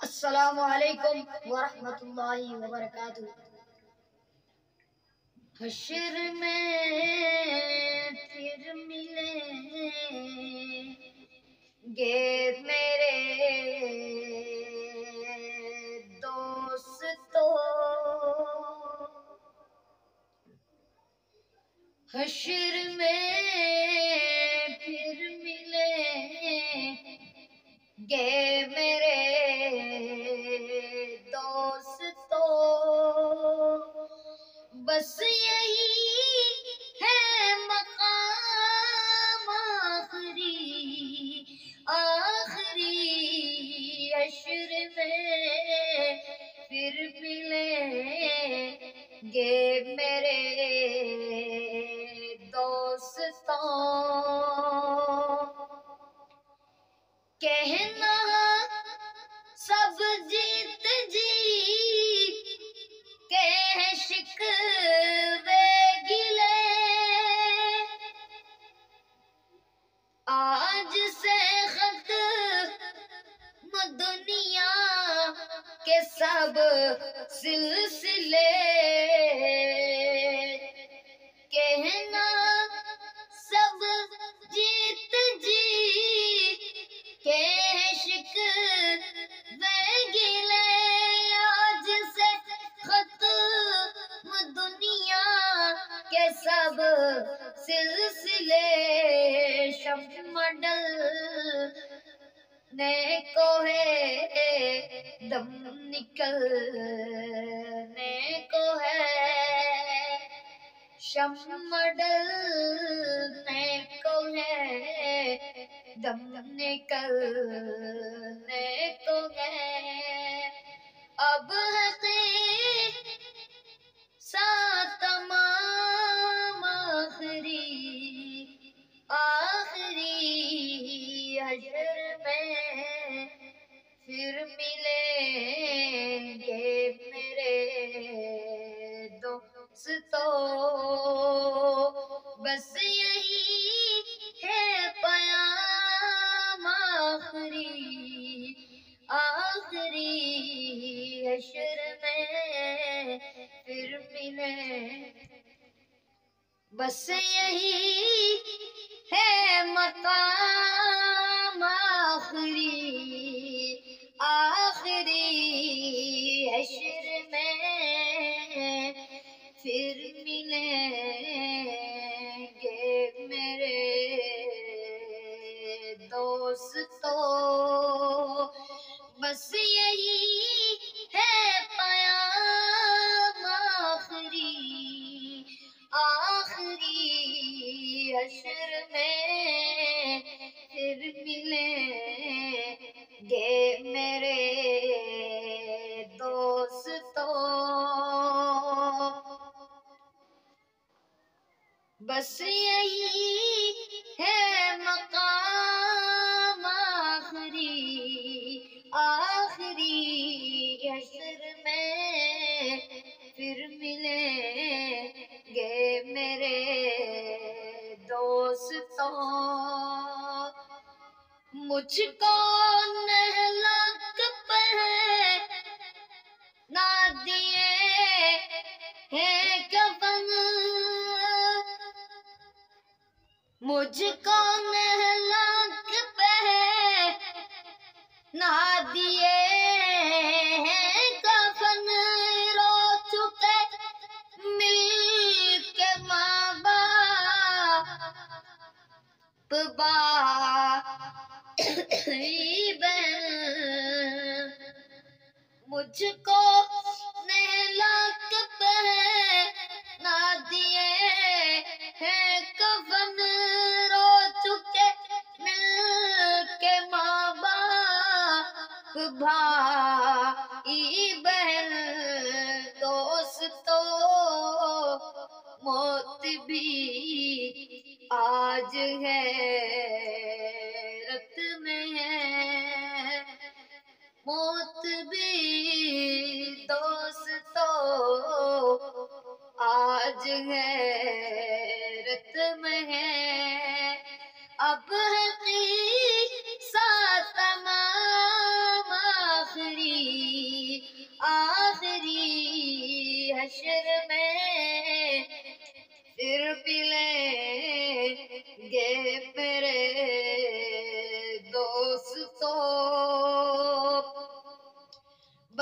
السلام علیکم ورحمۃ اللہ وبرکاتہ۔ حشر میں پھر ملیں گے میرے دوستو، حشر میں پھر ملیں گے میرے دوستو، بس یہی ہے مقام آخری حشر میں پھر ملیں گے میرے دوستوں، کہنا سب جیت جی کے شکوے گلے، آج سے ختم دنیا کے سب سلسلے، کہنا سب جیت جی کے شکوے گلے، آج سے ختم دنیا کے سب سلسلے، شمع ڈلنے کو ہے دم نکلنے کو ہے، شمع ڈلنے کو ہے دم نکلنے کو ہے، اب تمام آخری حشر میں پھر ملیں گے میرے دوستو، بس یہی ہے پیام آخری حشر میں پھر ملیں، بس یہی ہے مقام آخری حشر میں پھر ملیں گے میرے دوستو، بس یہی ہے پیام آخری حشر میں پھر ملیں گے میرے دوستو، بس یہی ہے مقام آخری حشر میں پھر ملیں گے میرے دوستوں، مجھ کو نہلا کے پہنا دیے ہیں کفن، مجھ کو نہلا کے پہنا دیے ہیں کفن، رو چکے مل کے ماں باپ بھائی بہن، مجھ کو نہلا کے پہنا دیے ہیں کفن، رو چکے مل کے ماں باپ بھائی بہن، دوستو موت بھی آج حیرت میں ہے، موت بھی دوستو آج حیرت میں ہے، اب ہے قصہ تمام آخری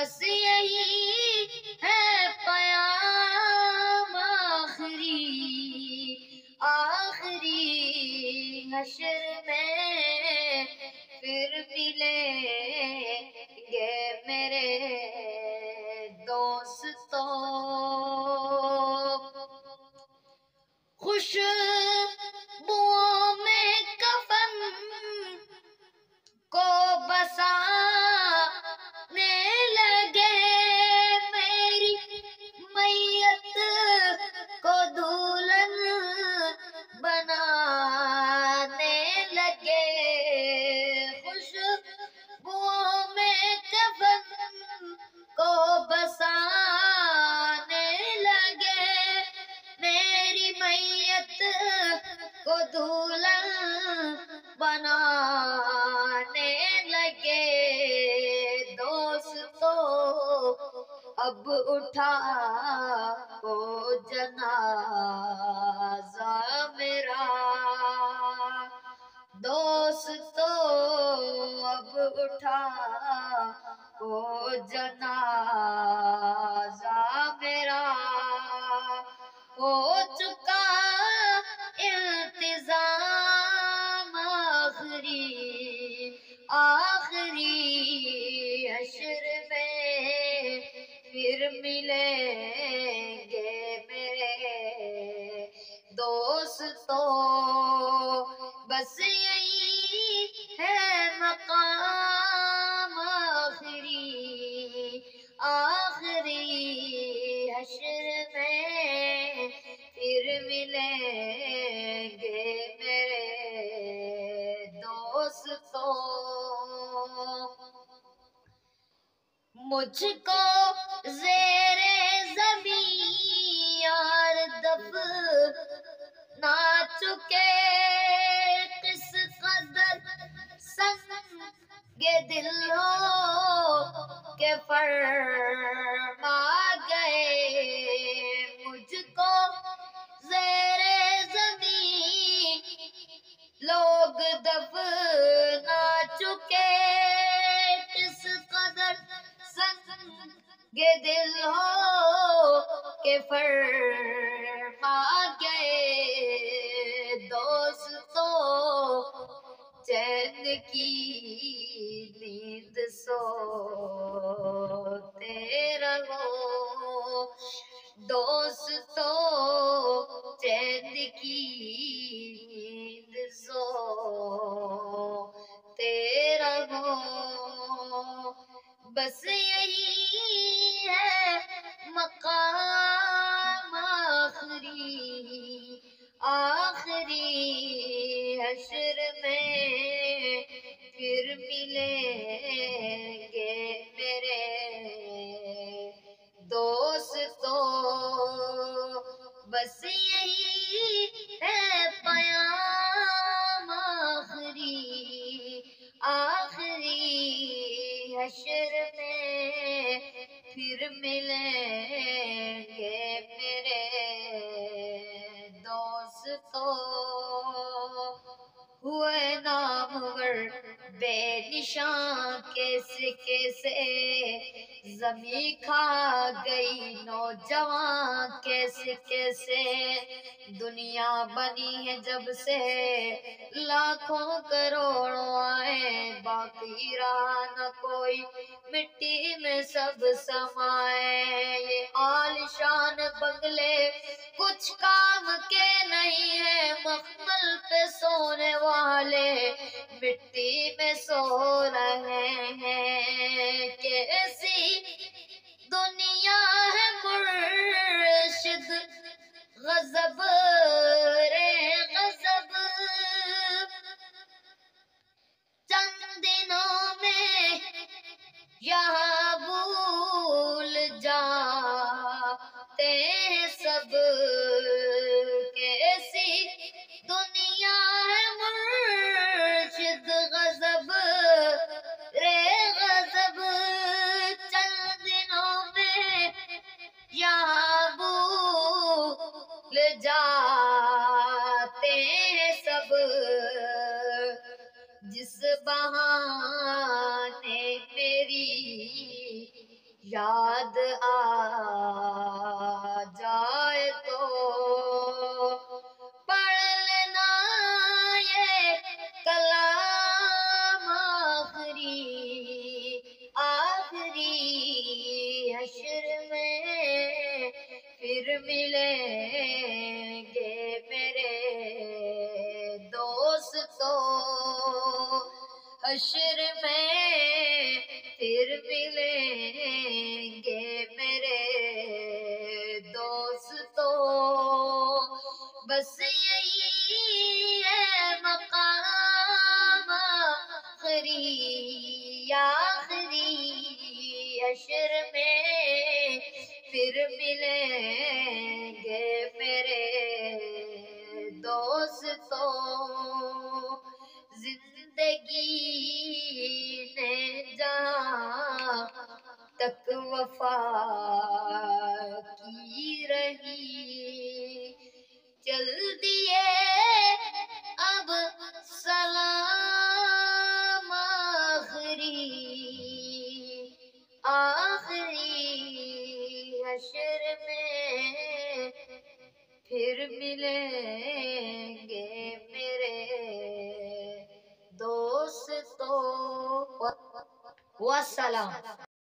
بس یہی ہے پیام آخری، آخری حشر میں پھر ملیں گے میرے دوستوں۔ خوشبوؤں میں کفن کو بسانے لگے، میری میت کو دلہن بنانے لگے۔ خوشبوؤں میں کفن کو بسانے لگے، میری میت کو دلہن بنانے لگے۔ دوستو اب اٹھا وہ جنازہ میرا، دوستو اب اٹھا وہ جنازہ میرا، ہو چکا التزام آخری، آخری حشر میں پھر ملیں گے میرے دوستو۔ بس یہی ہے مقام آخری، آخری حشر میں پھر ملیں گے میرے دوستو۔ مجھ کو زیر زمین یار دفنا چکے، کس قدر سنگ دل ہو کہ فرما گئے۔ مجھ کو زیر زمین لوگ دفنا چکے، کس قدر سنگ دل ہو کہ فرما گئے۔ دوستو چین کی نیند سوتے رہو، دوستو چین کی نیند سوتے رہو۔ بس یہی ہے مقام آخری، آخری حشر میں پھر ملیں گے میرے دوستو۔ بس یہی ہے پیام آخری، آخری حشر میں پھر ملیں گے میرے دوستو۔ ہوئے نامور بے نشان کیسے کیسے زمیں کھا گئی نوجوان، کیسے کیسے دنیا بنی ہے جب سے لاکھوں کروڑوں آئے، باقی رہا نہ کوئی مٹی میں سب سمائے۔ یہ عالیشان بنگلے کچھ کام کے نہیں ہے، مخمل پہ سونے والے مٹی میں سو رہے ہیں۔ کیسی دنیا ہے مرشد غضب رے غضب، چند دنوں میں یہاں بھول جاتے ہیں سب۔ کیسی دنیا ہے مرشد غضب رے غضب، چند دنوں میں یہاں بھول جاتے ہیں سب۔ جس بہانے میری بعد آ جائے تو پڑھ لینا یہ کلام آخری حشر میں پھر ملیں گے میرے دوستو، حشر میں پھر ملیں گے میرے دوستو، بس یہی ہے مقام آخری حشر میں پھر ملیں گے میرے دوستو، زندگی نے جہاں تک وفا کی رہی، چل دیے اب سلام آخری حشر میں پھر ملیں گے میرے دوستو، والسلام۔